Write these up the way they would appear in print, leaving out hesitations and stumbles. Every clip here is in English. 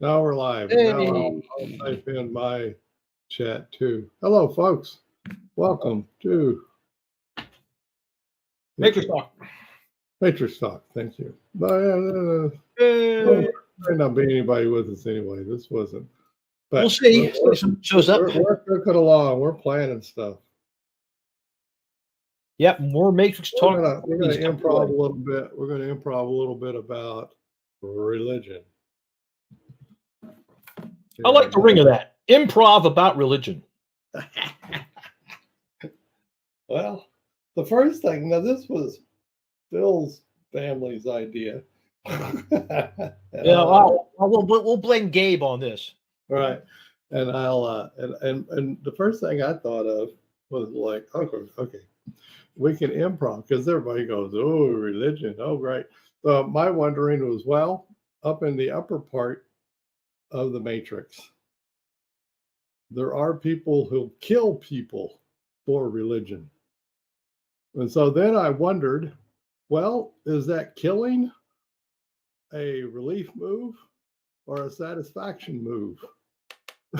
Now we're live, and now Hey, I'll type in my chat too. Hello, folks. Welcome to Matrix Talk. Matrix Talk. Thank you. There Hey. might not be anybody with us anyway. This wasn't. We'll But see. If someone shows up. we're cooking along. We're planning stuff. Yep, more Matrix Talk. We're gonna improv a little bit. We're gonna improv a little bit about religion. I like the ring of that. Improv about religion. Well, the first thing, now this was Phil's family's idea. We'll blame Gabe on this. Right. And I'll and the first thing I thought of was like, okay, we can improv because everybody goes, oh, religion, oh, great. So my wondering was, well, up in the upper part of the matrix, there are people who kill people for religion. And so then I wondered, well, is that killing a relief move or a satisfaction move?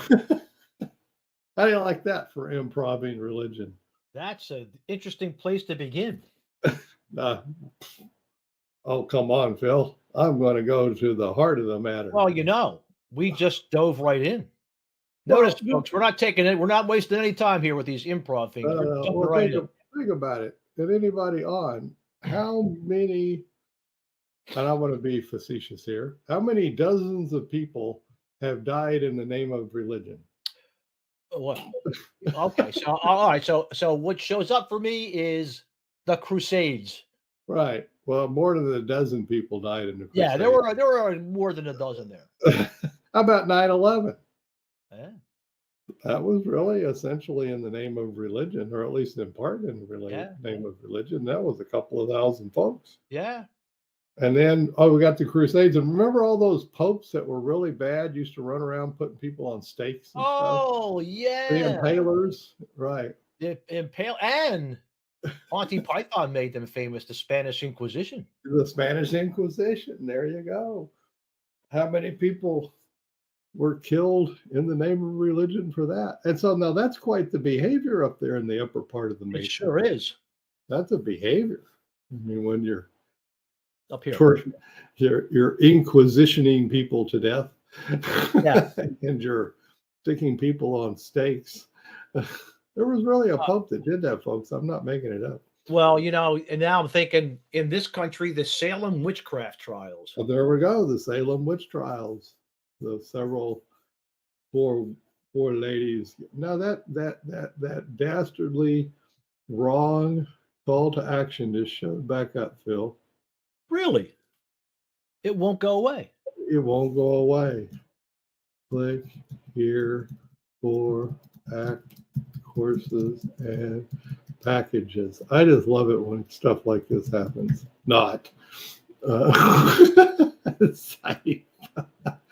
How do you like that for improving religion? That's an interesting place to begin. Oh, come on, Phil. I'm going to go to the heart of the matter. Well, we just dove right in. Notice, folks, we're not taking it. We're not wasting any time here with these improv things. Think about it. Did anybody on how many, and I want to be facetious here, how many dozens of people have died in the name of religion? Well, okay. So, all right. So what shows up for me is the Crusades. Right. Well, more than a dozen people died in the Crusades. Yeah, there were more than a dozen there. How about 9/11? Yeah. That was really essentially in the name of religion, or at least in part in the name of religion. That was a couple of thousand folks. Yeah. And then, we got the Crusades. And remember all those popes that were really bad, used to run around putting people on stakes and stuff? Yeah. The impalers, right. The and Monty Python made them famous, the Spanish Inquisition. The Spanish Inquisition, there you go. How many people were killed in the name of religion for that? And so now that's quite the behavior up there in the upper part of the matrix. It sure is. That's a behavior. I mean, when you're up here, you're inquisitioning people to death. Yeah. And you're sticking people on stakes. There was really a pope that did that, folks. I'm not making it up. Well, and now I'm thinking in this country, the Salem witchcraft trials. Well, there we go. The Salem witch trials. The several poor ladies. Now that dastardly wrong call to action just showed back up, Phil. Really? It won't go away. It won't go away. Click here for act courses and packages. I just love it when stuff like this happens. Not.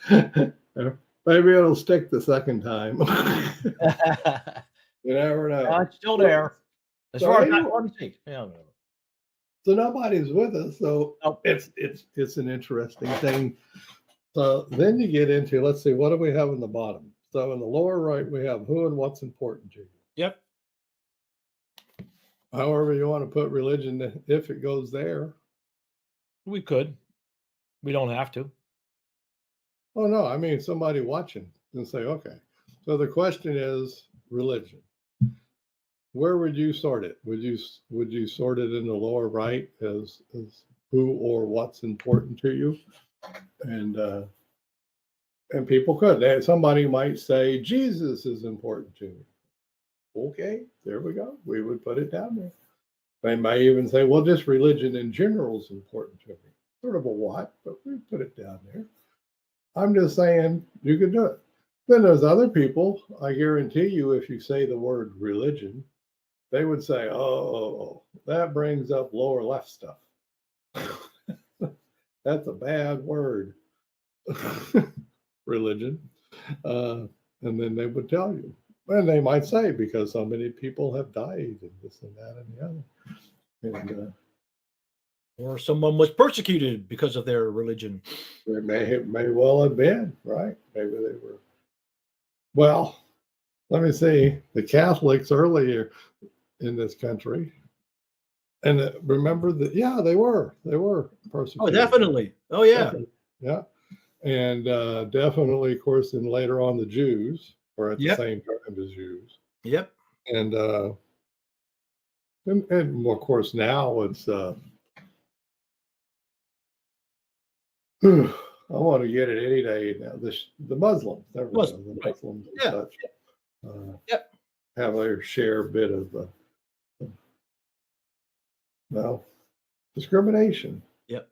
Maybe it'll stick the second time. You never know. It's still there. As far as let me see. Yeah. So nobody's with us, so it's an interesting thing. So then you get into, let's see, what do we have in the bottom? So in the lower right, we have who and what's important to you. Yep. However you want to put religion, if it goes there. We could. We don't have to. Oh, no. I mean, somebody watching and say, okay. So the question is religion. Where would you sort it? Would you sort it in the lower right as who or what's important to you? And people could. Somebody might say Jesus is important to me. Okay, there we go. We would put it down there. They may even say, well, just religion in general is important to me. Sort of a what, but we put it down there. I'm just saying you could do it. Then there's other people, I guarantee you, if you say the word religion, they would say, oh, that brings up lower left stuff. That's a bad word. Religion. And then they would tell you. And they might say, because so many people have died and this and that and the other. And Or someone was persecuted because of their religion. They may well have been, right? Maybe they were. Well, let me see. The Catholics earlier in this country, and remember that, yeah, they were Oh, persecuted. definitely. Oh, yeah. Definitely. Yeah. And definitely, of course, and later on, the Jews were at the Yep. same time as Jews. Yep. And of course, now it's I want to get it any day now. The Muslims, there we go, Muslim, the right. Muslims and Yeah. such Yep. have their share bit of well, discrimination, Yep.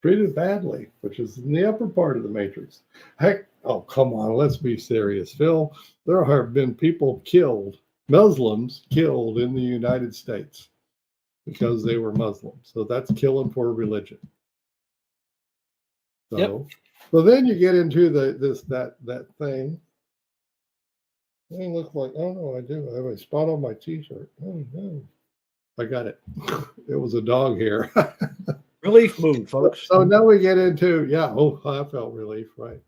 treated badly, which is in the upper part of the matrix. Heck, oh come on, let's be serious, Phil. There have been people killed, Muslims killed in the United States because they were Muslims. So that's killing for religion. So, Yep. so then you get into that thing. It looks like, oh no, I do. I have a spot on my t-shirt. Oh no. I got it. It was a dog hair. Relief mood, folks. So now we get into, yeah, oh, I felt relief, right?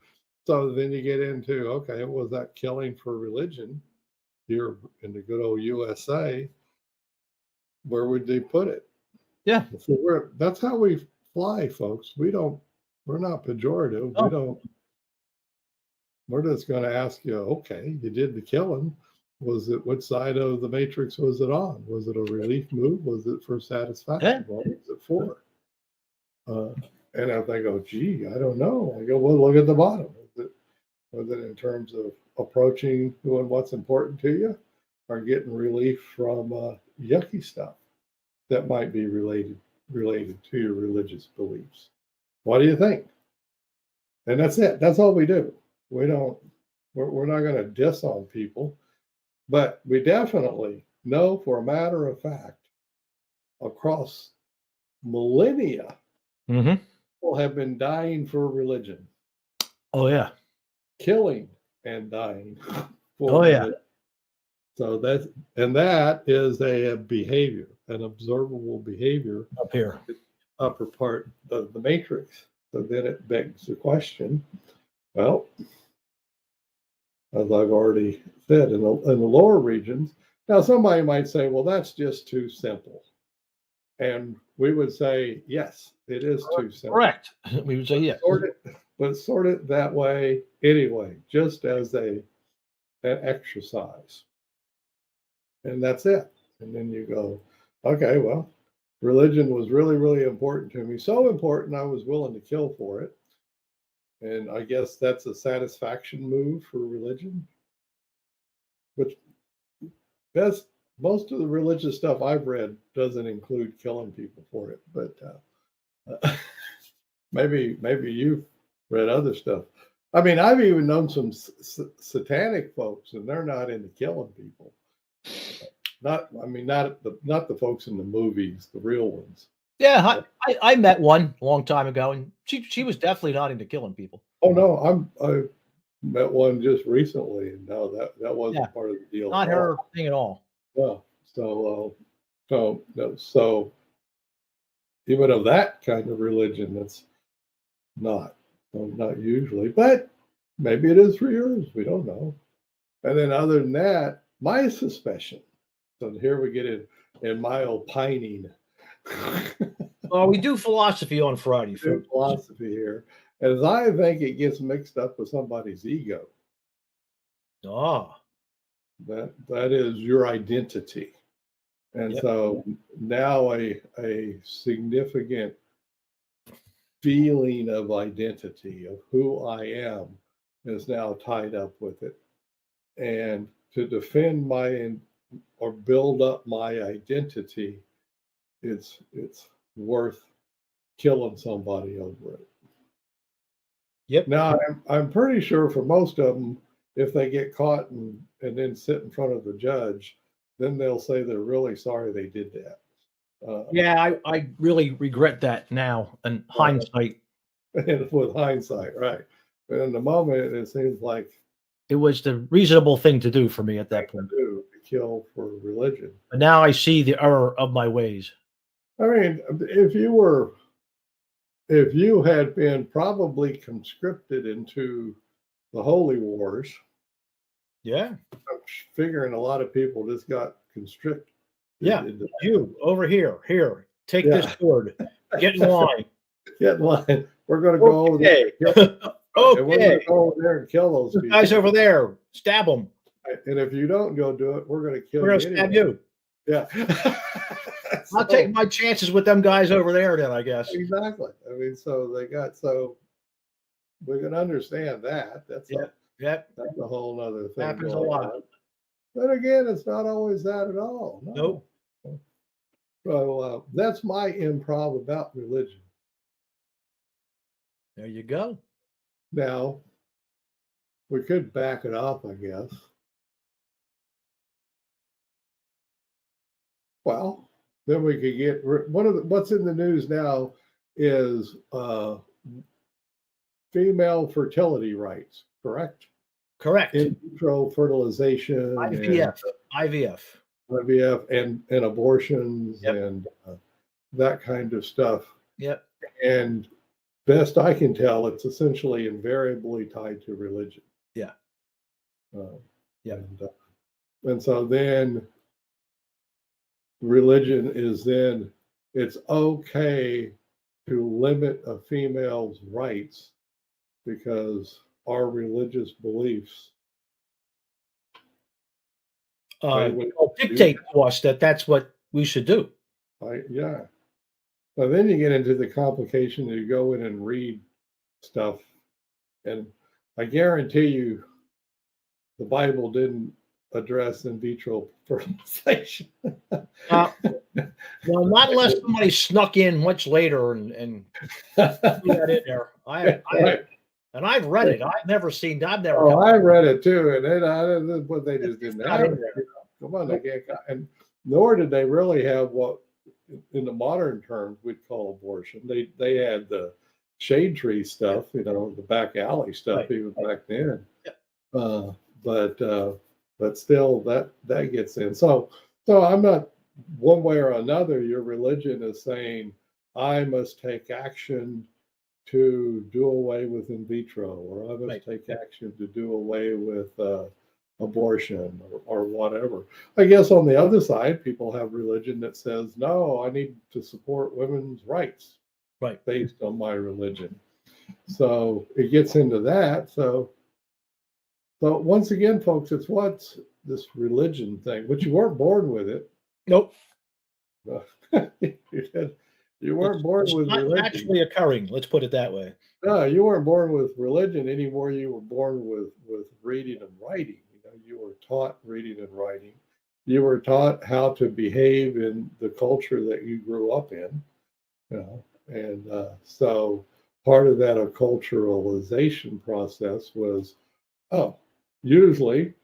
So then you get into, okay, was that killing for religion here in the good old USA? Where would they put it? Yeah. So that's how we fly, folks. We're not pejorative. Oh. We're just going to ask you, okay, you did the killing. What side of the matrix was it on? Was it a relief move? Was it for satisfaction? Yeah. What was it for? And if they go, gee, I don't know. I go, well, look at the bottom. Was it in terms of approaching doing what's important to you, or getting relief from yucky stuff that might be related to your religious beliefs? What do you think? And that's it. That's all we do. We're not going to diss on people, but we definitely know for a matter of fact, across millennia, people have been dying for religion. Oh, yeah. Killing and dying for religion. So that is a behavior, an observable behavior Up here. Upper part of the matrix. So then it begs the question, well, as I've already said, in the lower regions, now somebody might say, well, that's just too simple. And we would say, yes, it is too simple. Correct. We would say, yes. Sort it that way anyway, just as an exercise. And that's it. And then you go, okay, well, religion was really, really important to me. So important, I was willing to kill for it. And I guess that's a satisfaction move for religion. Which most of the religious stuff I've read doesn't include killing people for it. But maybe you've read other stuff. I mean, I've even known some satanic folks, and they're not into killing people. Not the folks in the movies, the real ones. Yeah, I met one a long time ago, and she was definitely not into killing people. Oh no, I met one just recently, and no, that wasn't part of the deal. Not her thing at all. No, so even of that kind of religion, that's not usually, but maybe it is for yours. We don't know. And then other than that, my suspicion. So here we get in my opining. Well, we do philosophy on Friday. Philosophy here, as I think it gets mixed up with somebody's ego. Ah, that is your identity, and so now a significant feeling of identity of who I am is now tied up with it, and to defend or build up my identity, it's worth killing somebody over it. Yep. Now I'm pretty sure for most of them, if they get caught and then sit in front of the judge, then they'll say they're really sorry they did that. Yeah, I really regret that now, in hindsight. With hindsight, right? But in the moment, it seems like it was the reasonable thing to do for me at that point. To kill for religion. But now I see the error of my ways. I mean, if you had been probably conscripted into the holy wars, Yeah. I'm figuring a lot of people just got constricted Yeah. into You over here. Here. Take this yeah. sword. Get in line. Get in line. We're going to go over there Okay. and kill, and we're going Okay. to go over there and kill those Those guys people. over there. Stab them. And if you don't go do it, we're going to kill We're you gonna stab anyway. you. Yeah. I'll take my chances with them guys over there then, I guess. Exactly. I mean, so we can understand that. Yep. That's a whole other thing. Happens a going lot. on. But again, it's not always that at all. No. Nope. So that's my improv about religion. There you go. Now, we could back it up, I guess. Well, then we could get what's in the news now is female fertility rights, correct? Correct. In vitro fertilization, IVF. IVF. IVF, and abortions Yep. and that kind of stuff. Yep. And best I can tell, it's essentially invariably tied to religion. Yeah. Yeah. And so then religion is then it's okay to limit a female's rights because our religious beliefs dictate to us that that's what we should do. Yeah. Well, then you get into the complication that you go in and read stuff, and I guarantee you the Bible didn't address in vitro fertilization. Well, not unless somebody snuck in much later and threw that in there. And I've read it. I've never seen. I've never. Oh, I read it too, and then but they just didn't have it. Come on, they can't. And nor did they really have what, in the modern terms, we'd call abortion. They had the shade tree stuff, the back alley stuff, right, even back then. Yeah. But still, that gets in. So I'm not, one way or another, your religion is saying I must take action to do away with in vitro, or I must take action to do away with abortion or whatever. I guess on the other side, people have religion that says, no, I need to support women's rights based on my religion. So it gets into that. So once again, folks, it's what's this religion thing, but you weren't born with it. Nope. You weren't born with religion. Naturally occurring, let's put it that way. No, you weren't born with religion anymore. You were born with reading and writing. You were taught reading and writing. You were taught how to behave in the culture that you grew up in. And so part of that acculturalization process was, usually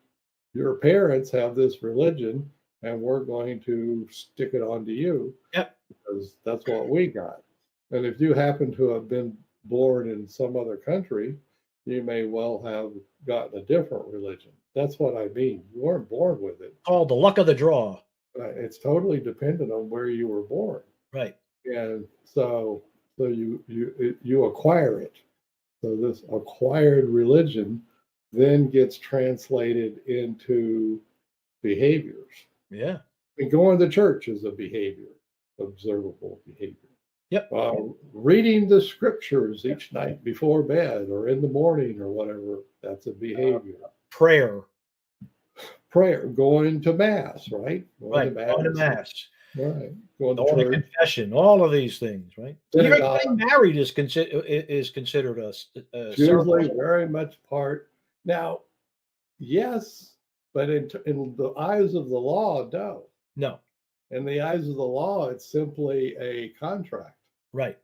your parents have this religion, and we're going to stick it onto you. Yep. Because that's what we got. And if you happen to have been born in some other country, you may well have gotten a different religion. That's what I mean. You weren't born with it. Called the luck of the draw. It's totally dependent on where you were born. Right. And so you acquire it. So this acquired religion then gets translated into behaviors. Yeah. And going to church is a behavior. Observable behavior. Yep. Reading the scriptures each night before bed or in the morning or whatever, that's a behavior. Prayer. Going to mass, right? Going to mass. Right. Going to confession. All of these things, right? Even getting married is considered a usually very much part. Now, yes, but in the eyes of the law, no. No. In the eyes of the law, it's simply a contract. Right.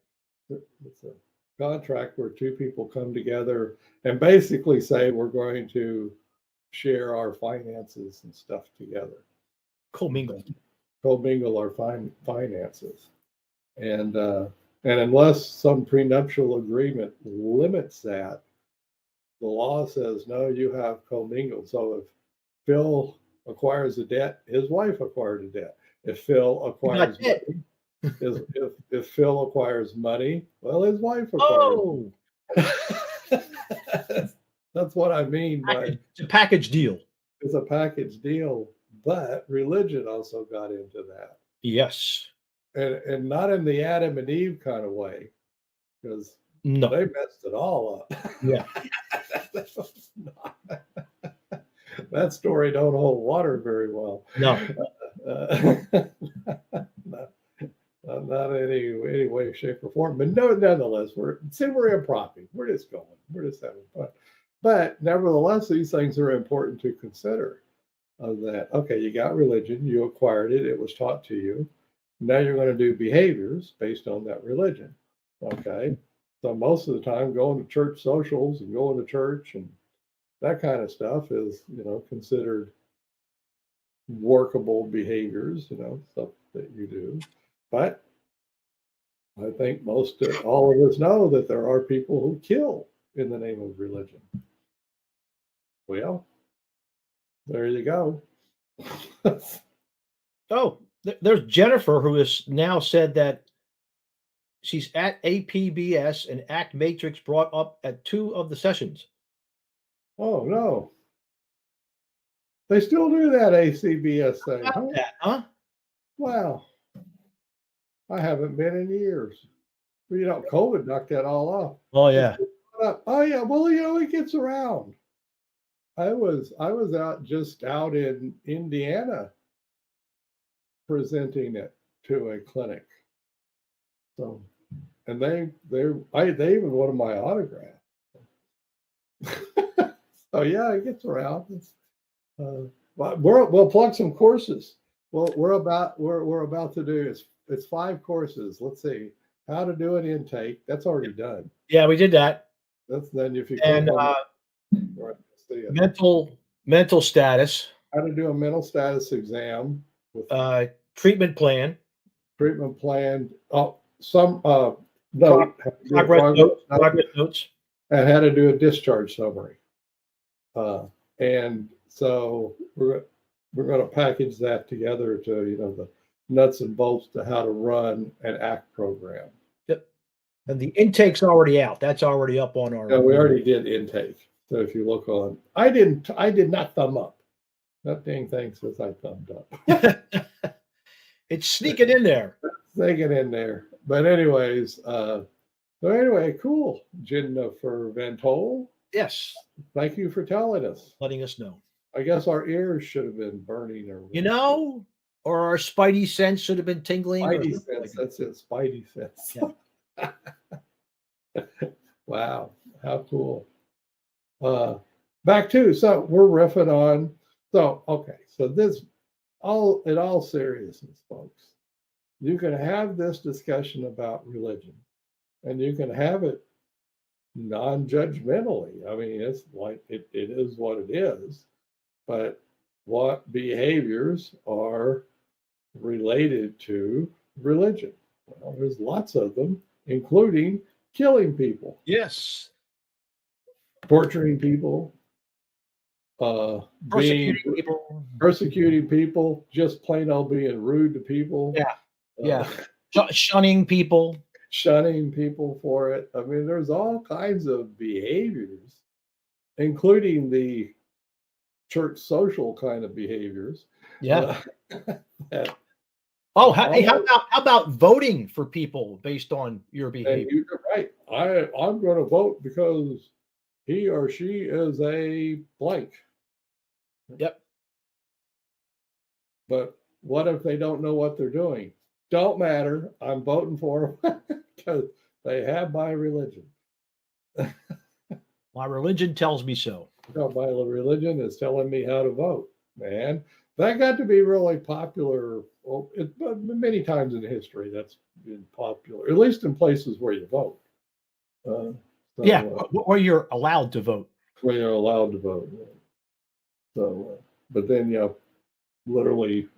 It's a contract where two people come together and basically say we're going to share our finances and stuff together. Commingle our finances. And unless some prenuptial agreement limits that, the law says, no, you have commingled. So if Phil acquires a debt, his wife acquired a debt. If Phil acquires money, if Phil acquires money, well, his wife acquires. Oh, That's what I mean by it's a package deal. it's a package deal. But religion also got into that, Yes. and not in the Adam and Eve kind of way, because No. they messed it all up. Yeah. That story don't hold water very well. No. Not, not any way, shape, or form. But no, nonetheless, we're improv. We're just going. We're just having fun. But nevertheless, these things are important to consider. Of that, okay, you got religion, you acquired it, it was taught to you. Now you're going to do behaviors based on that religion. Okay, so most of the time, going to church socials and going to church and that kind of stuff is, considered workable behaviors, stuff that you do. But I think all of us know that there are people who kill in the name of religion. Well, there you go. Oh, there's Jennifer, who has now said that she's at APBS and Act Matrix brought up at 2 of the sessions. Oh, no. They still do that ACBS thing. How about that, huh? Wow. I haven't been in years. Well, COVID knocked that all off. Oh, yeah. Oh, yeah. Well, it gets around. I was out in Indiana presenting it to a clinic. So, and they even wanted my autograph. So yeah, it gets around. We'll plug some courses. Well, we're about to do it's 5 courses. Let's see how to do an intake. That's already done. Yeah, we did that. That's then if you and mental status. How to do a mental status exam with treatment plan. Oh, some progress notes, and how to do a discharge summary. And so we're going to package that together to the nuts and bolts to how to run an ACT program. Yep. And the intake's already out. That's already up on our. Yeah, we already did intake. So if you look on, I did not thumb up. That dang thing says I thumbed up. It's sneaking in there. Sneaking in there. But anyways, cool. Jennifer Ventol. Yes. Thank you for telling us. Letting us know. I guess our ears should have been burning or our spidey sense should have been tingling. Spidey sense, that's it. Spidey sense. Yeah. Wow, how cool. Back to, so we're riffing on, so this, in all seriousness, folks, you can have this discussion about religion and you can have it non-judgmentally. I mean, it's like it is what it is, but what behaviors are related to religion? Well, there's lots of them, including killing people. Yes. Torturing people. Persecuting people, just plain old being rude to people. Yeah. Shunning people. Shunning people for it. I mean, there's all kinds of behaviors, including the church social kind of behaviors. Yeah. How about voting for people based on your behavior? You're right. I'm going to vote because he or she is a blank. Yep. But what if they don't know what they're doing? Don't matter. I'm voting for them because they have my religion. My religion tells me so. No, my religion is telling me how to vote, man. That got to be really popular. Well, many times in history, that's been popular, at least in places where you vote. Where you're allowed to vote. Where you're allowed to vote. So, but then, literally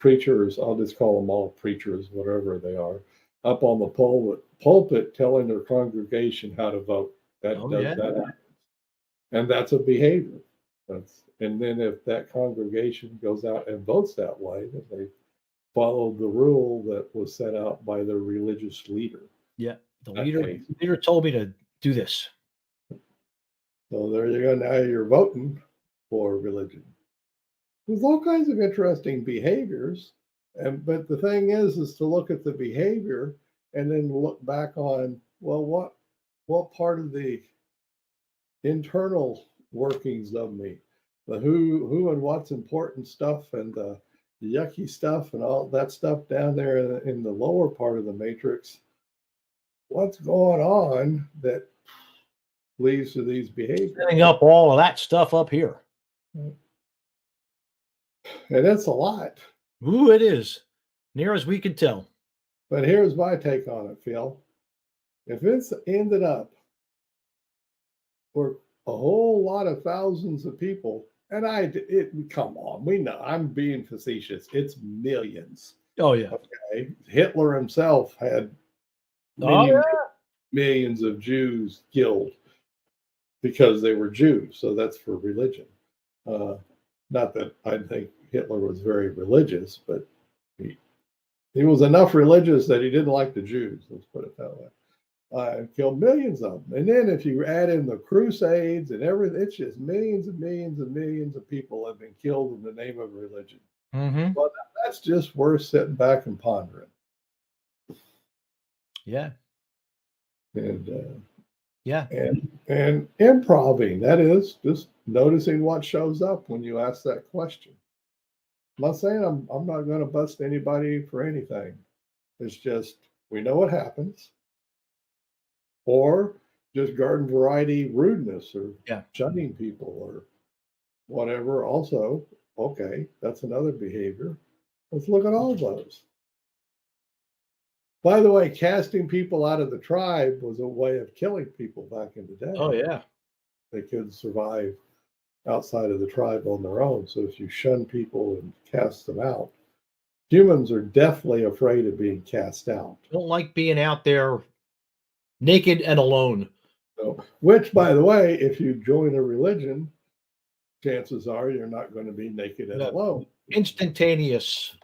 preachers, I'll just call them all preachers, whatever they are, up on the pulpit telling their congregation how to vote. That happens. And that's a behavior. And then if that congregation goes out and votes that way, then followed the rule that was set out by the religious leader. Yeah. The Okay. leader told me to do this. So there you go. Now you're voting for religion. There's all kinds of interesting behaviors. But the thing is to look at the behavior and then look back on, well, what part of the internal workings of me, the who and what's important stuff and the yucky stuff and all that stuff down there in the lower part of the matrix, what's going on that leads to these behaviors? Setting up all of that stuff up here. And it's a lot. Ooh, it is. Near as we can tell. But here's my take on it, Phil. If it's ended up for a whole lot of thousands of people, and come on, we know I'm being facetious. It's millions. Oh yeah. Okay. Hitler himself had millions of Jews killed because they were Jews. So that's for religion. Not that I think Hitler was very religious, but he was enough religious that he didn't like the Jews. Let's put it that way. Killed millions of them. And then if you add in the Crusades and everything, it's just millions and millions and millions of people have been killed in the name of religion. Mm-hmm. Well, that's just worth sitting back and pondering. Yeah. And yeah. And improving, that is just noticing what shows up when you ask that question. I'm not saying I'm not going to bust anybody for anything. It's just we know what happens. Or just garden variety rudeness or shunning people or whatever. Also, okay, that's another behavior. Let's look at all those. By the way, casting people out of the tribe was a way of killing people back in the day. Oh, yeah. They couldn't survive outside of the tribe on their own. So if you shun people and cast them out, humans are deathly afraid of being cast out. Don't like being out there naked and alone. So, which, by the way, if you join a religion, chances are you're not going to be naked and alone. Instantaneous.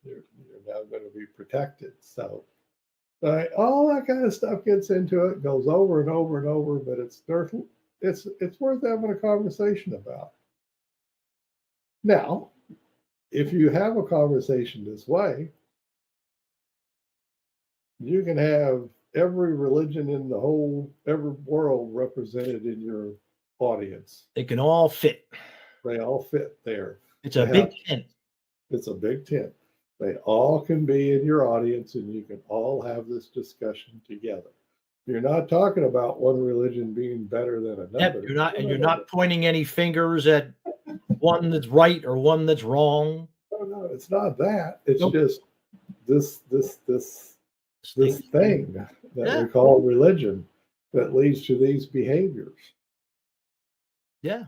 You're now going to be protected. So all that kind of stuff gets into it, goes over and over and over, but it's worth having a conversation about. Now, if you have a conversation this way, you can have every religion in every world represented in your audience. They can all fit. They all fit there. It's a big tent. It's a big tent. They all can be in your audience and you can all have this discussion together. You're not talking about one religion being better than another. Yep, you're not pointing any fingers at one that's right or one that's wrong. No, it's not that. It's just this thing that we call religion that leads to these behaviors. Yeah.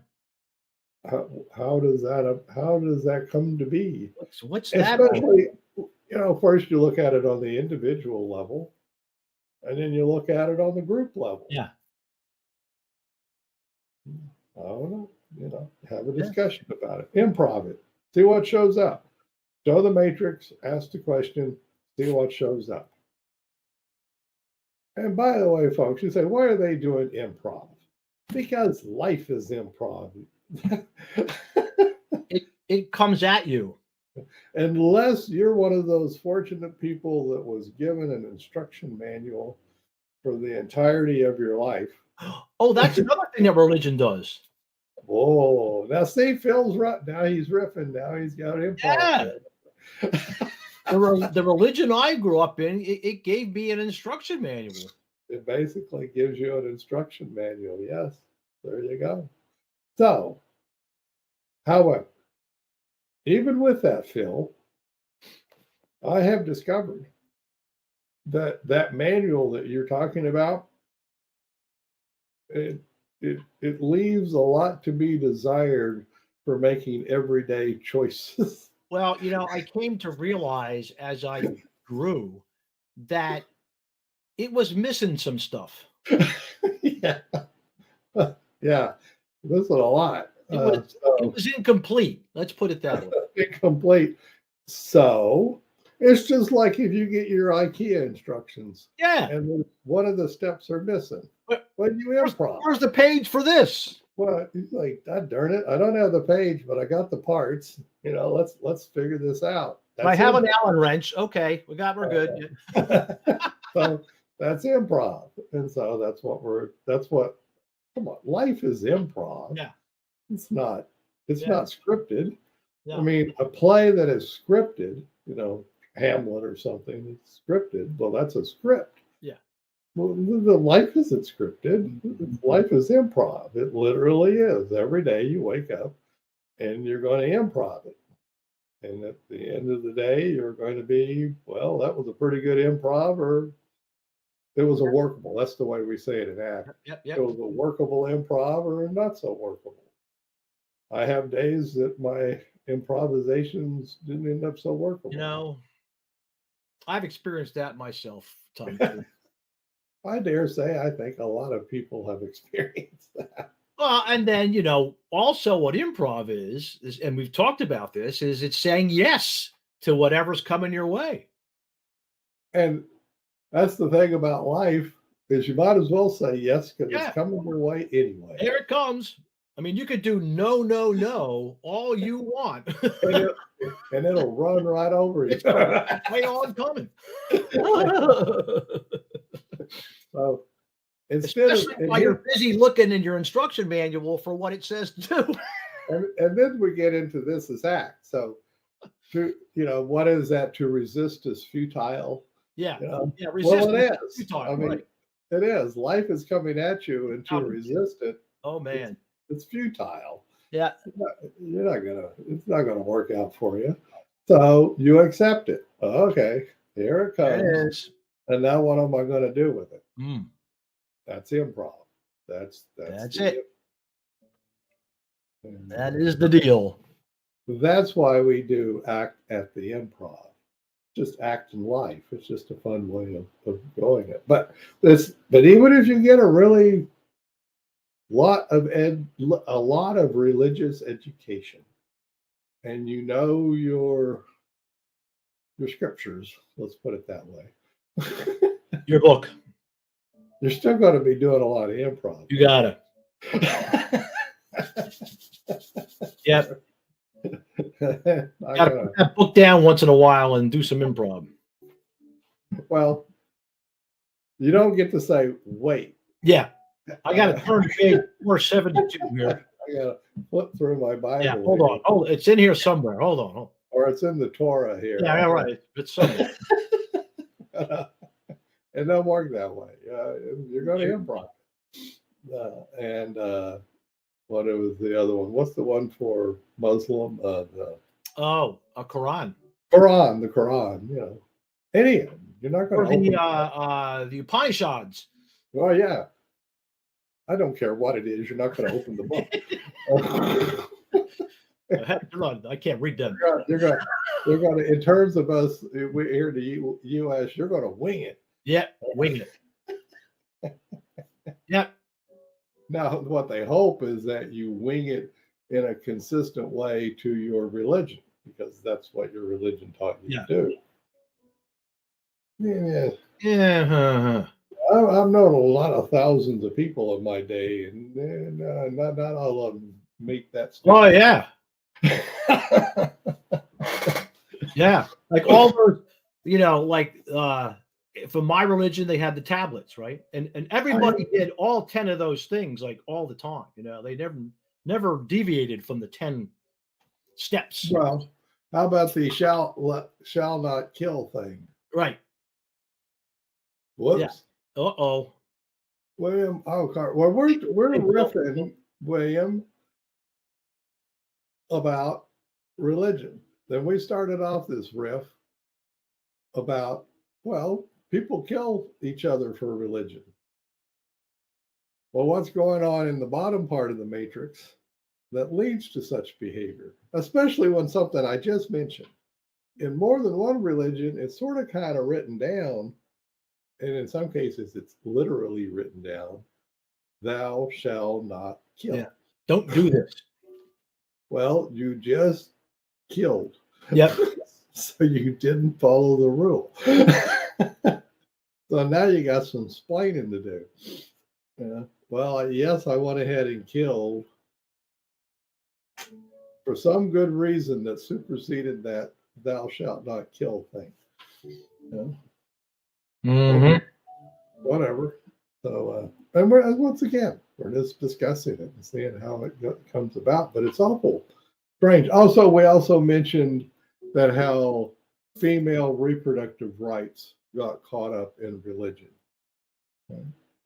How does that come to be? What's that? Especially, first you look at it on the individual level, and then you look at it on the group level. Yeah. I don't know. Have a discussion about it. Improv it. See what shows up. Show the matrix. Ask the question. See what shows up. And by the way, folks, you say, why are they doing improv? Because life is improv. It comes at you. Unless you're one of those fortunate people that was given an instruction manual for the entirety of your life. Oh, that's another thing that religion does. Oh, now see, Phil's right. Now he's riffing. Now he's got improv. Yeah. The religion I grew up in, it gave me an instruction manual. It basically gives you an instruction manual. Yes, there you go. So, however, even with that, Phil, I have discovered that manual that you're talking about, it leaves a lot to be desired for making everyday choices. Well, I came to realize as I grew that it was missing some stuff. Yeah. Yeah. Missing a lot. It was incomplete. Let's put it that way. Incomplete. So It's just like if you get your IKEA instructions Yeah. and one of the steps are missing. But When you improv, where's the page for this? well, he's like, God darn it, I don't have the page, but I got the parts. Let's figure this out. I have an Allen wrench. Okay, we're good. So that's improv. And so that's what come on, life is improv. Yeah. It's not Yeah. not scripted. Yeah. I mean, a play that is scripted, Hamlet or something, it's scripted. Well, that's a script. Yeah. Well, the life isn't scripted. Life is improv. It literally is. Every day you wake up and you're going to improv it. And at the end of the day, you're going to be, well, that was a pretty good improv, or it was a workable. That's the way we say it in act. Yep. It was a workable improv or not so workable. I have days that my improvisations didn't end up so workable. I've experienced that myself, Tom. I dare say I think a lot of people have experienced that. And then, also what improv is, and we've talked about this, is it's saying yes to whatever's coming your way. And that's the thing about life, is you might as well say yes because it's coming your way anyway. Here it comes. I mean, you could do no all you want. and it'll run right over you. It's way on coming. So especially while you're busy looking in your instruction manual for what it says to do. And then we get into this as act. So, what is that? To resist is futile. Yeah. Resist it is. Futile, I mean, right. It is. Life is coming at you, and to resist it. Oh man, it's futile. Yeah. It's not gonna work out for you. So you accept it. Okay, here it comes. It is. And now what am I going to do with it? Mm. That's improv. That's it. That is the deal. That's why we do act at the improv. Just act in life. It's just a fun way of going it. But even if you get a really lot of religious education, and your scriptures, let's put it that way. Your book. You're still going to be doing a lot of improv. You got it. Yep. Got to put that book down once in a while and do some improv. Well, you don't get to say, wait. Yeah. I got to turn to page 472 here. I got to flip through my Bible. Yeah, hold on. Oh, it's in here somewhere. Hold on. Or it's in the Torah here. Yeah, right. It's somewhere. It doesn't work that way. You're going to improv. What was the other one? What's the one for Muslim? A Quran. Quran, the Quran. Any of them. You're not going to. Or the Upanishads. Oh yeah. I don't care what it is. You're not going to open the book. I can't read them. You're going to, in terms of us, we're here in the U.S., you're going to wing it. Yeah, wing it. Yeah. Now, what they hope is that you wing it in a consistent way to your religion, because that's what your religion taught you to do. Yeah. I've known a lot of thousands of people in my day, and not all of them make that stuff. Oh yeah. Yeah, like all those, for my religion, they had the tablets, right? And everybody did all 10 of those things, like all the time. They never deviated from the 10 steps. Well, how about the shall not kill thing? Right. Whoops. Yeah. Uh-oh. William, well, we're riffing, William, about religion. Then we started off this riff about, people kill each other for religion. Well, what's going on in the bottom part of the matrix that leads to such behavior, especially when something I just mentioned, in more than one religion, it's sort of kind of written down, and in some cases, it's literally written down, thou shalt not kill. Yeah. Don't do this. Well, you just killed. Yep. So you didn't follow the rule. So now you got some explaining to do. Yeah. Well, yes, I went ahead and killed for some good reason that superseded that thou shalt not kill thing. You know? Whatever. So, and once again, we're just discussing it and seeing how it comes about, but it's awful strange. Also, we also mentioned that how female reproductive rights got caught up in religion,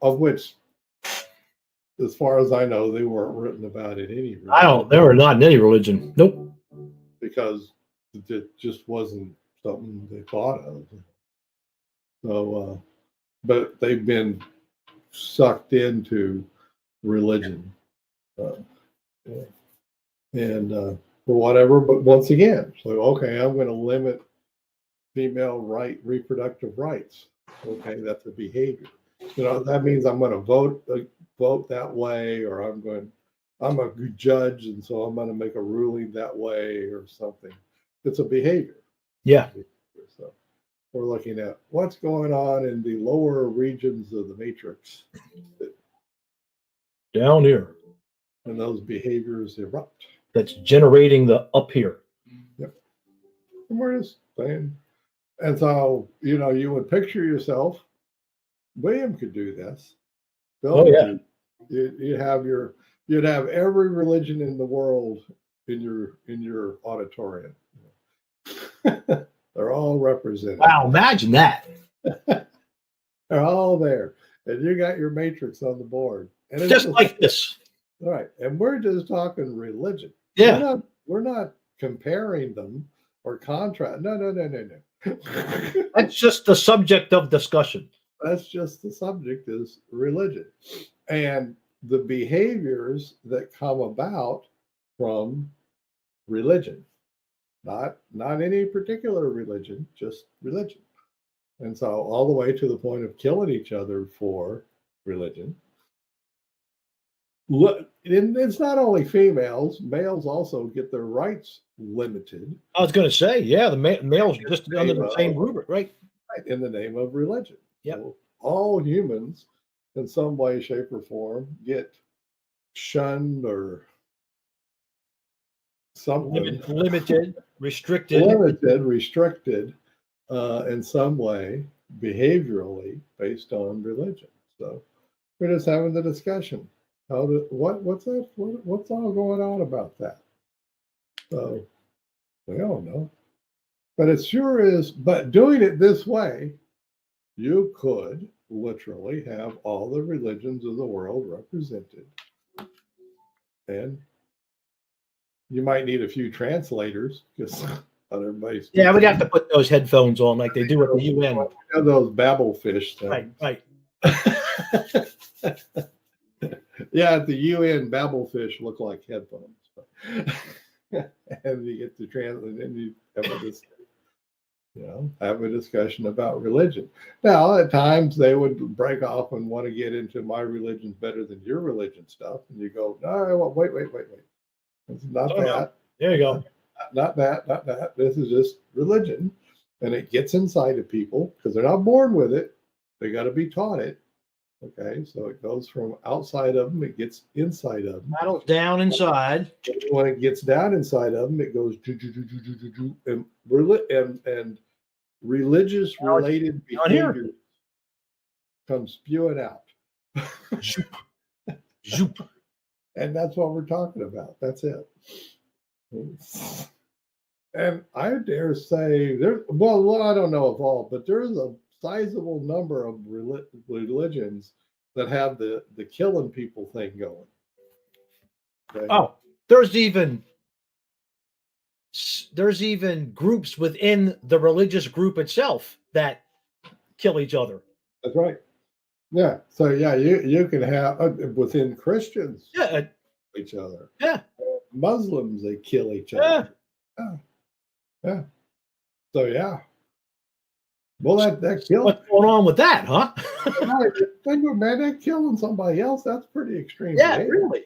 of which, as far as I know, they weren't written about in any religion. They were not in any religion. Nope. Because it just wasn't something they thought of. So, but they've been sucked into religion, and for whatever. But once again, so okay, I'm going to limit female reproductive rights. Okay, that's a behavior. That means I'm going to vote that way, or I'm a judge, and so I'm going to make a ruling that way or something. It's a behavior. Yeah. So we're looking at what's going on in the lower regions of the matrix. Down here. And those behaviors erupt. That's generating the up here. Yep. And we're just saying. And so, you would picture yourself, William could do this. Bill, you'd have every religion in the world in your auditorium. They're all represented. Wow, imagine that. They're all there. And you got your matrix on the board. And it's just like this. All right. And we're just talking religion. Yeah. We're not comparing them or contrast. No. That's just the subject of discussion. That's just the subject is religion. And the behaviors that come about from religion. Not any particular religion, just religion. And so all the way to the point of killing each other for religion. It's not only females, males also get their rights limited. I was going to say, yeah, the males just under the same rubric, right? Right, in the name of religion. Yep. So all humans, in some way, shape, or form, get shunned or something. Limited, restricted. Restricted in some way, behaviorally, based on religion. So we're just having the discussion. What's all going on about that? So we don't know. But it sure is, but doing it this way, you could literally have all the religions of the world represented. And you might need a few translators because not everybody's. Yeah, we'd have to put those headphones on like they do at the UN. Those babble fish things. Right. Yeah, at the UN, babble fish look like headphones. And you get to translate, and you have a discussion about religion. Now, at times they would break off and want to get into my religion's better than your religion stuff, and you go, no, wait. It's not that. No. There you go. Not that. This is just religion, and it gets inside of people because they're not born with it. They got to be taught it. Okay, so it goes from outside of them, it gets inside of them. Paddles down inside. When it gets down inside of them, it goes and religious related behavior comes spewing out. Zoop. And that's what we're talking about. That's it. And I dare say I don't know if all, but there's a sizable number of religions that have the killing people thing going. Okay? Oh, there's even groups within the religious group itself that kill each other. That's right. Yeah. So yeah, you can have within Christians. Yeah. Each other. Yeah. Muslims, they kill each other. Yeah. So yeah. Well, that kills. What's going on with that, huh? Think about, man, that killing somebody else, that's pretty extreme. Yeah, really.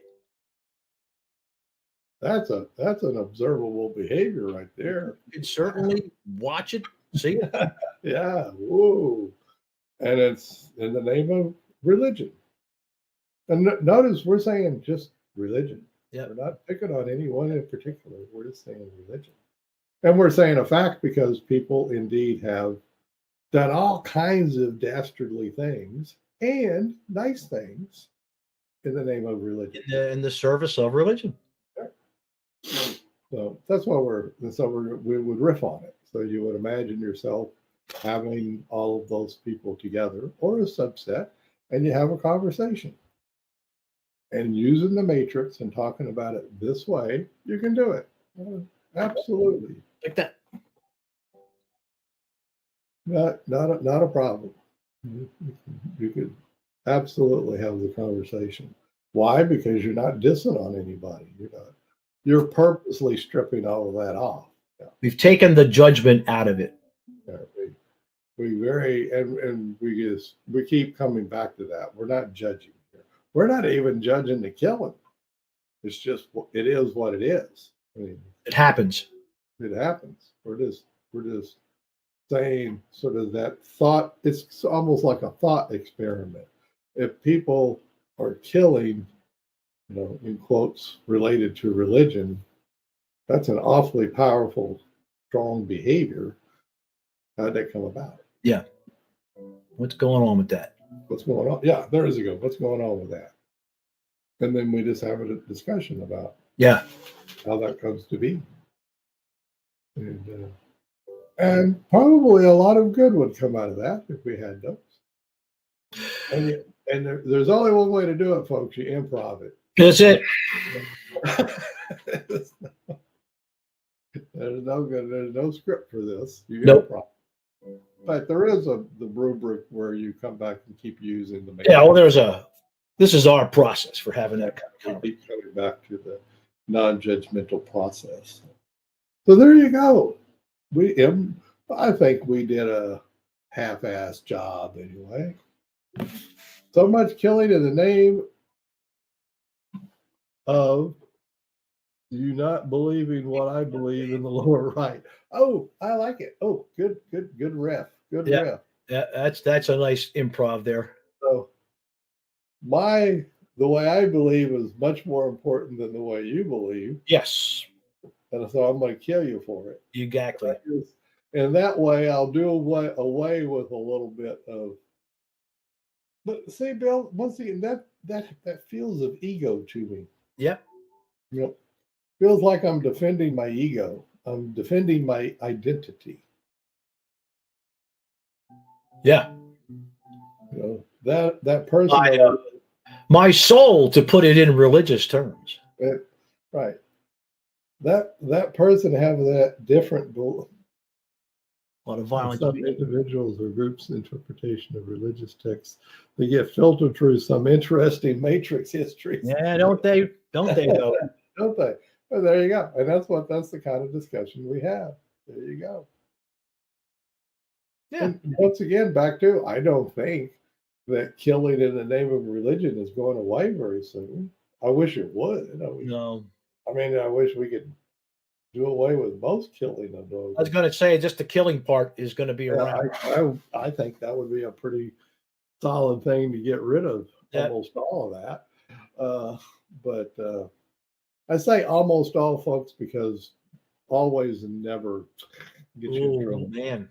that's an observable behavior right there. You can certainly watch it, see it. Yeah, whoa. And it's in the name of religion. And notice we're saying just religion. Yeah. We're not picking on anyone in particular. We're just saying religion. And we're saying a fact because people indeed have done all kinds of dastardly things and nice things in the name of religion. In the service of religion. So that's why we would riff on it. So you would imagine yourself having all of those people together or a subset, and you have a conversation. And using the matrix and talking about it this way, you can do it. Absolutely. Like that. Not a problem. You could absolutely have the conversation. Why? Because you're not dissing on anybody. You're purposely stripping all of that off. Yeah. We've taken the judgment out of it. Yeah, we keep coming back to that. We're not judging here. We're not even judging the killing. It's just it is what it is. I mean, it happens. It happens. We're just saying sort of that thought. It's almost like a thought experiment. If people are killing, in quotes, related to religion, that's an awfully powerful, strong behavior. How'd that come about? Yeah. What's going on with that? What's going on? Yeah, there is a go. What's going on with that? And then we just have a discussion about how that comes to be. And probably a lot of good would come out of that if we had those. And there's only one way to do it, folks. You improv it. That's it. There's no script for this. You nope. Improv. But there is the rubric where you come back and keep using the. Yeah, well, this is our process for having that kind of. Keep coming back to the non-judgmental process. So there you go. I think we did a half-assed job anyway. So much killing in the name of you not believing what I believe in the lower right. Oh, I like it. Oh, good riff. Good riff. Yeah, that's a nice improv there. So the way I believe is much more important than the way you believe. Yes. And so I'm going to kill you for it. Exactly. And that way I'll do away with a little bit of. But see, Bill, once again, that feels of ego to me. Yep. Feels like I'm defending my ego. I'm defending my identity. Yeah. That person. My soul, to put it in religious terms. Right. That person have that different. A lot of violence. Some individuals or groups' interpretation of religious texts, they get filtered through some interesting matrix histories. Yeah, don't they? Don't they though? Don't they? Well, there you go. And that's the kind of discussion we have. There you go. Yeah. And once again, back to, I don't think that killing in the name of religion is going away very soon. I wish it would. No. I mean, I wish we could do away with most killing of those. I was going to say, just the killing part is going to be around. I think that would be a pretty solid thing to get rid of almost all of that. But I say almost all, folks, because always and never get you in trouble. Man,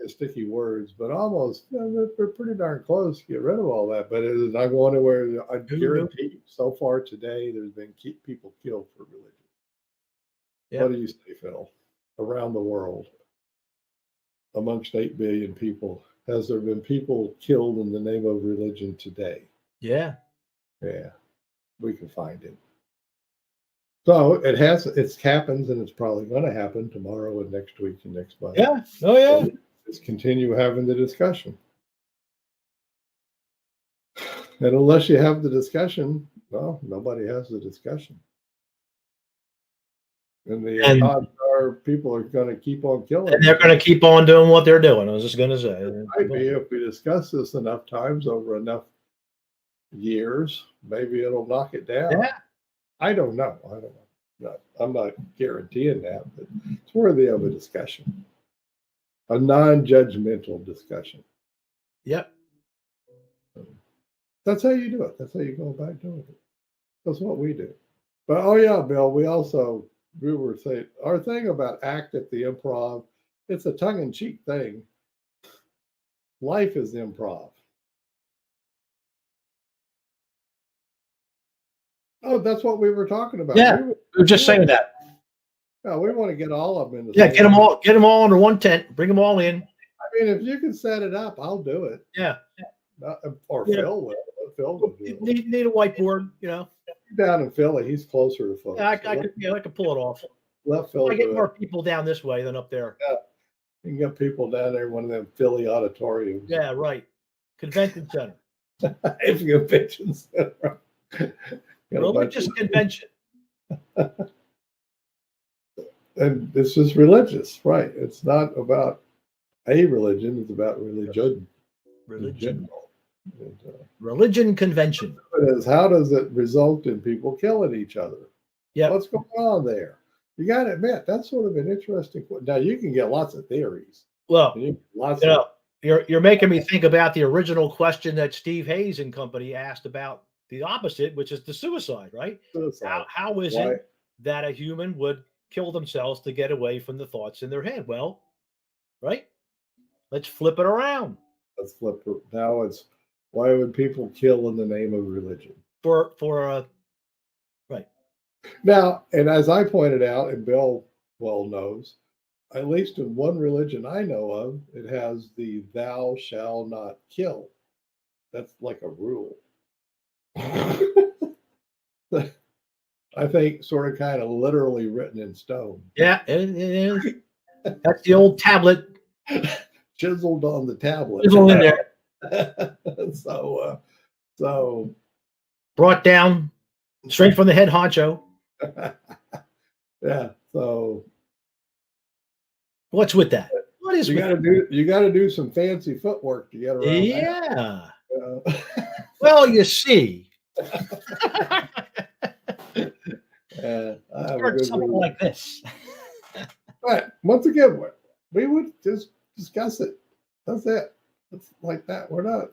sticky words, but almost they're pretty darn close to get rid of all that. But it is not going anywhere. I guarantee you, so far today, there's been people killed for religion. Yeah. What do you say, Phil? Around the world, amongst 8 billion people, has there been people killed in the name of religion today? Yeah. Yeah. We can find it. So it happens, and it's probably going to happen tomorrow and next week and next month. Yeah. Oh, yeah. So let's continue having the discussion. And unless you have the discussion, well, nobody has the discussion. And the odds are people are going to keep on killing. And they're going to keep on doing what they're doing. I was just going to say. Maybe if we discuss this enough times over enough years, maybe it'll knock it down. Yeah. I don't know. I don't know. I'm not guaranteeing that, but it's worthy of a discussion, a non-judgmental discussion. Yep. That's how you do it. That's how you go about doing it. That's what we do. But oh yeah, Bill, we were saying our thing about act at the Improv, it's a tongue-in-cheek thing. Life is improv. Oh, that's what we were talking about. Yeah, we were just saying that. Yeah, we want to get all of them in the Yeah, get them all under one tent. Bring them all in. I mean, if you can set it up, I'll do it. Yeah. Or Yeah. Phil will. Phil will do it. Need a whiteboard, you know. Down in Philly, he's closer to folks. Yeah, I could pull it off. Let Phil I get do more it. people down this way than up there. Yeah. You can get people down there in one of them Philly auditoriums. Yeah, right. Convention center. If you convention center. Religious convention. And this is religious, right? It's not about a religion, it's about religion. Religion. And, Religion convention. how does it result in people killing each other? Yeah. What's going on there? You got to admit, that's sort of an interesting. Now you can get lots of theories. Well, Lots you of, know, you're making me think about the original question that Steve Hayes and company asked about the opposite, which is the suicide, right? suicide. How is Why? it that a human would kill themselves to get away from the thoughts in their head? Well, right? Let's flip it around. Let's flip it. Now it's why would people kill in the name of religion? Right. Now, and as I pointed out, and Bill well knows, at least in one religion I know of, it has the "thou shall not kill." That's like a rule. I think sort of kind of literally written in stone. Yeah, it is. That's the old tablet. Chiseled on the tablet. Chiseled in there. So Brought down straight from the head honcho. Yeah. So What's with that? What is you got to do some fancy footwork to get around. Yeah. That. Well, you see. I have Start something like this. But once again, we would just discuss it. That's it. It's like that. We're not.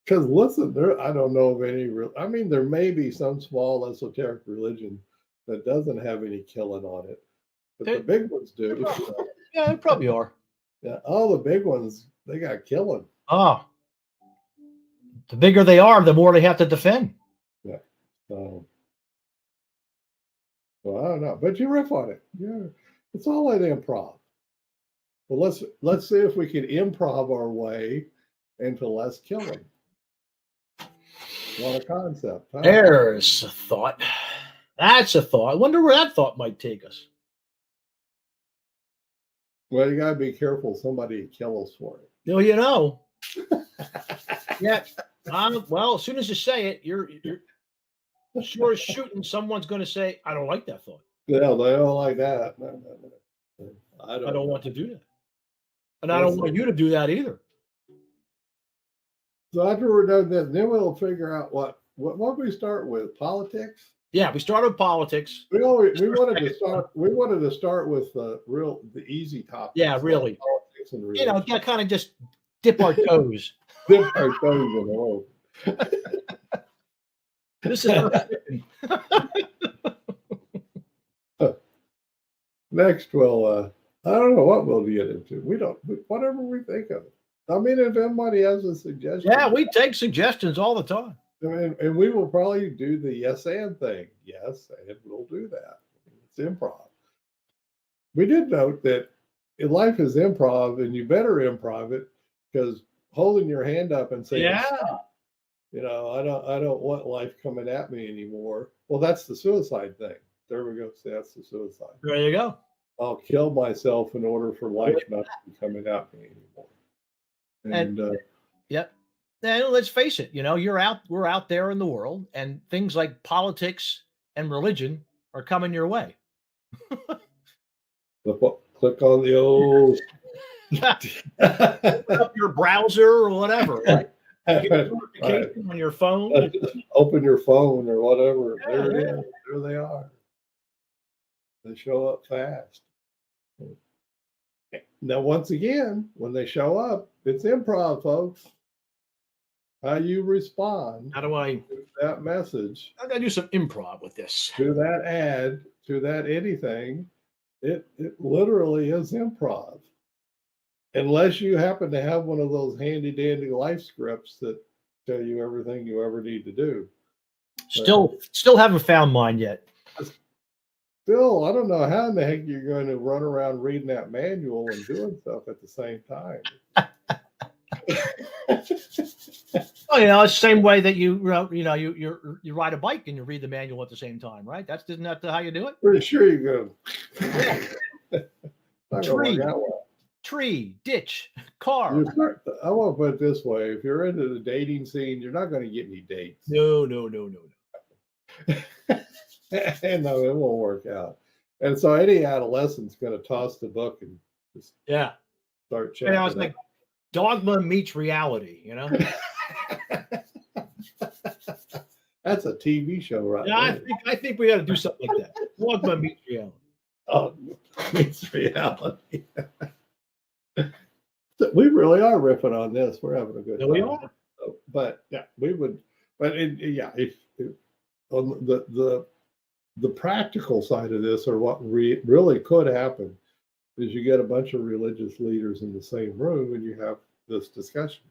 Because listen, I don't know of any real. I mean, there may be some small esoteric religion that doesn't have any killing on it, but the big ones do. Yeah, there probably are. Yeah, all the big ones, they got killing. Oh, the bigger they are, the more they have to defend. Yeah. So, well, I don't know, but you riff on it. Yeah, it's all an improv. Well, let's see if we can improv our way into less killing. What a concept! Huh? There's a thought. That's a thought. I wonder where that thought might take us. Well, you gotta be careful. Somebody kill us for it. Well, you know. Yeah. Well, as soon as you say it, you're sure as shooting. Someone's going to say, "I don't like that thought." Yeah, they don't like that. No. I don't want to do that, and I don't want you to do that either. So after we're done this, then we'll figure out what we start with. Politics. Yeah, we started with politics. We wanted to start with the easy topics. Yeah, really. Politics and religion. You know, kind of just dip our toes. Dip our toes in the hole. This is Next, we'll I don't know what we'll get into. Whatever we think of. I mean, if anybody has a suggestion. Yeah, we take suggestions all the time. And we will probably do the yes and thing. Yes, and we'll do that. It's improv. We did note that life is improv, and you better improv it, because holding your hand up and saying, "Stop," you know, I don't want life coming at me anymore. Well, that's the suicide thing. There we go. See, that's the suicide. There you go. I'll kill myself in order for life not to be coming at me anymore. And yep. And let's face it, you know, we're out there in the world, and things like politics and religion are coming your way. click on the old up your browser or whatever. Right? You get a notification on your phone. Open your phone or whatever. Yeah, There it yeah. is. There they are. They show up fast. Now, once again, when they show up, it's improv, folks. How you respond How do I? to that message, I gotta do some improv with this. to that ad, to that anything, it literally is improv. Unless you happen to have one of those handy dandy life scripts that tell you everything you ever need to do. Still haven't found mine yet. Still, I don't know how in the heck you're going to run around reading that manual and doing stuff at the same time. Oh, it's the same way that you ride a bike and you read the manual at the same time, right? Isn't that how you do it? Pretty sure you go. Tree, ditch, car. I want to put it this way: if you're into the dating scene, you're not going to get any dates. No. And no, it won't work out. And so any adolescent's going to toss the book and just start chatting. It's like dogma meets reality, That's a TV show, right? Yeah, I think we got to do something like that. Dogma meets reality. Oh, meets reality. We really are riffing on this. We're having a good time. We are. But yeah, we would. But if on the practical side of this, or what really could happen, is you get a bunch of religious leaders in the same room and you have this discussion.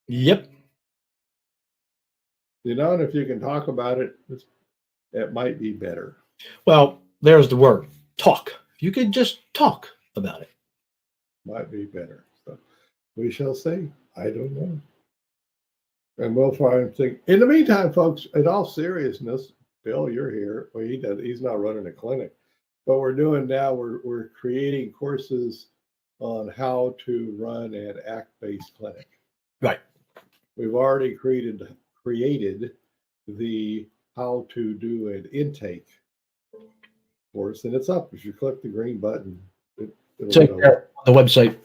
Yep. And if you can talk about it, it might be better. Well, there's the word, talk. If you could just talk about it. Might be better. So we shall see. I don't know. And we'll try and think. In the meantime, folks, in all seriousness, Bill, you're here. Well, he's not running a clinic. But we're creating courses on how to run an ACT-based clinic. Right. We've already created the how to do an intake course, and it's up. If you click the green button, it's right there on the website.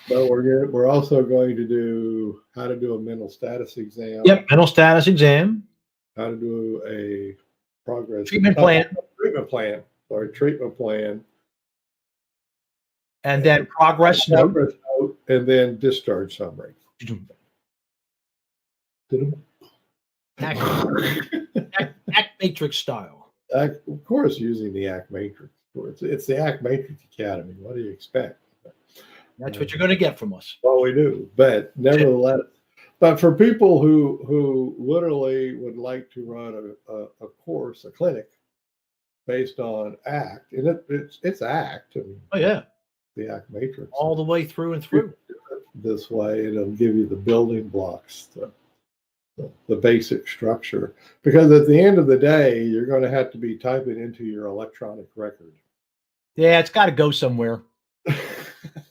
But we're also going to do how to do a mental status exam. Yep, mental status exam. How to do a treatment plan. Treatment plan. And then progress note. And then discharge summary. ACT matrix style. Of course, using the ACT matrix. It's the ACT Matrix Academy. What do you expect? That's what you're going to get from us. Well, we do, but nevertheless. But for people who literally would like to run a course, a clinic based on ACT, and it's ACT. I mean, the ACT matrix all the way through and through. This way, it'll give you the building blocks, the basic structure. Because at the end of the day, you're going to have to be typing into your electronic record. Yeah, it's got to go somewhere.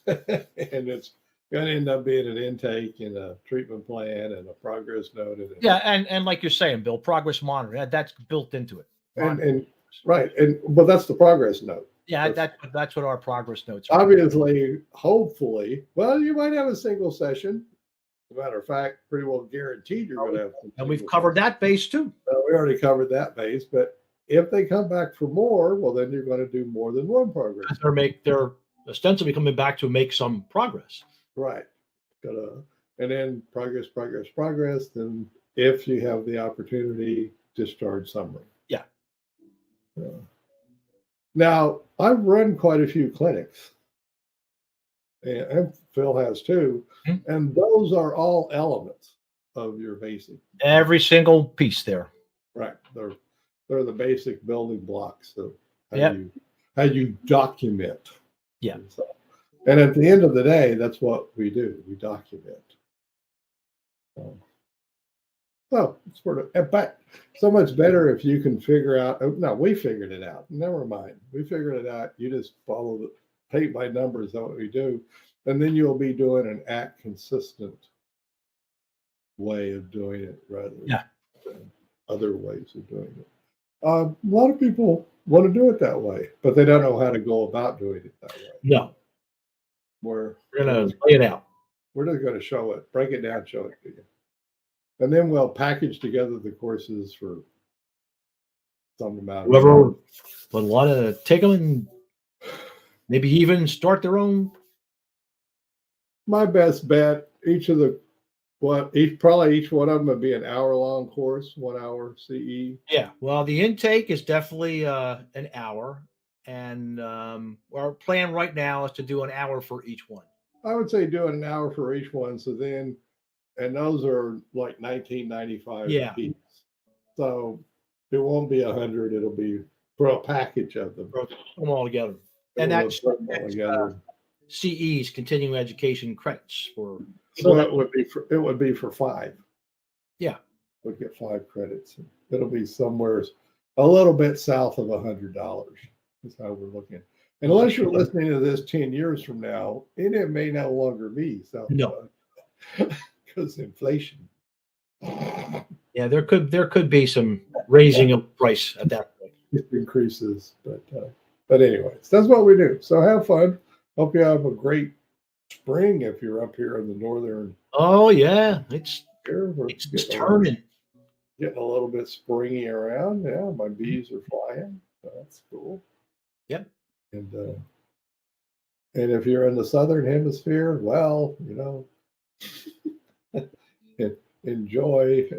And it's going to end up being an intake and a treatment plan and a progress note. And like you're saying, Bill, progress monitoring, that's built into it. But that's the progress note. Yeah, that's what our progress notes are. Obviously, hopefully, well, you might have a single session. As a matter of fact, pretty well guaranteed you're going to have some. And we've covered that base too. We already covered that base, but if they come back for more, well, then you're going to do more than one progress. They're ostensibly coming back to make some progress. Right. And then progress. Then if you have the opportunity, discharge summary. Yeah. Now, I've run quite a few clinics, and Phil has too, and those are all elements of your basic. Every single piece there. Right. They're the basic building blocks of how you document. Yeah. And at the end of the day, that's what we do. We document. So it's but so much better if you can figure out. No, we figured it out. Never mind. We figured it out. You just follow the tape by numbers. That's what we do. And then you'll be doing an ACT consistent way of doing it rather than other ways of doing it. A lot of people want to do it that way, but they don't know how to go about doing it that way. No. We're going to lay it out. We're just going to show it, break it down, show it to you. And then we'll package together the courses for some amount of Whoever time. would want to take them and maybe even start their own. My best bet, each one of them would be an hour-long course, 1 hour CE. Yeah. Well, the intake is definitely an hour. And our plan right now is to do an hour for each one. I would say do it an hour for each one. So then, and those are like $19.95 Yeah. a piece. So it won't be 100. It'll be for a package of them. Put them all together. And We'll that's put them all together. CE's continuing education credits for So it would be for 5. Yeah. We'd get 5 credits. It'll be somewhere a little bit south of $100 is how we're looking. And unless you're listening to this 10 years from now, and it may no longer be south No. because inflation. Yeah, there could be some raising of price at that point. It increases, but anyways, that's what we do. So have fun. Hope you have a great spring if you're up here in the northern. Oh yeah, it's turning. Getting a little bit springy around. Yeah, my bees are flying. So that's cool. Yep. And if you're in the southern hemisphere, well, enjoy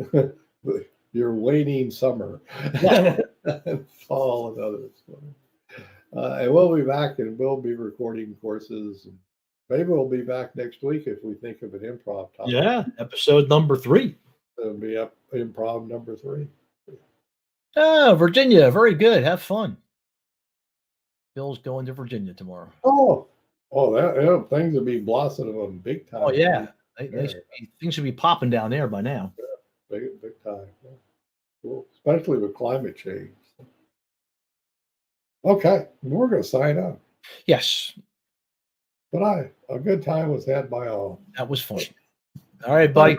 your waning summer, fall, and others. And we'll be back, and we'll be recording courses. And maybe we'll be back next week if we think of an improv topic. Yeah, episode number 3. It'll be up improv number 3. Oh, Virginia, very good. Have fun. Bill's going to Virginia tomorrow. That things will be blossoming big time. Oh yeah, things should be popping down there by now. Yeah, big time. Yeah. Cool, especially with climate change. Okay, we're going to sign up. Yes, but a good time was had by all. That was fun. All right, buddy.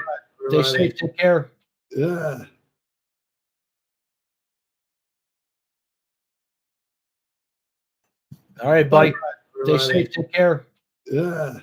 Stay safe. Take care. Yeah. All right, buddy. Stay safe. Take care. Yeah.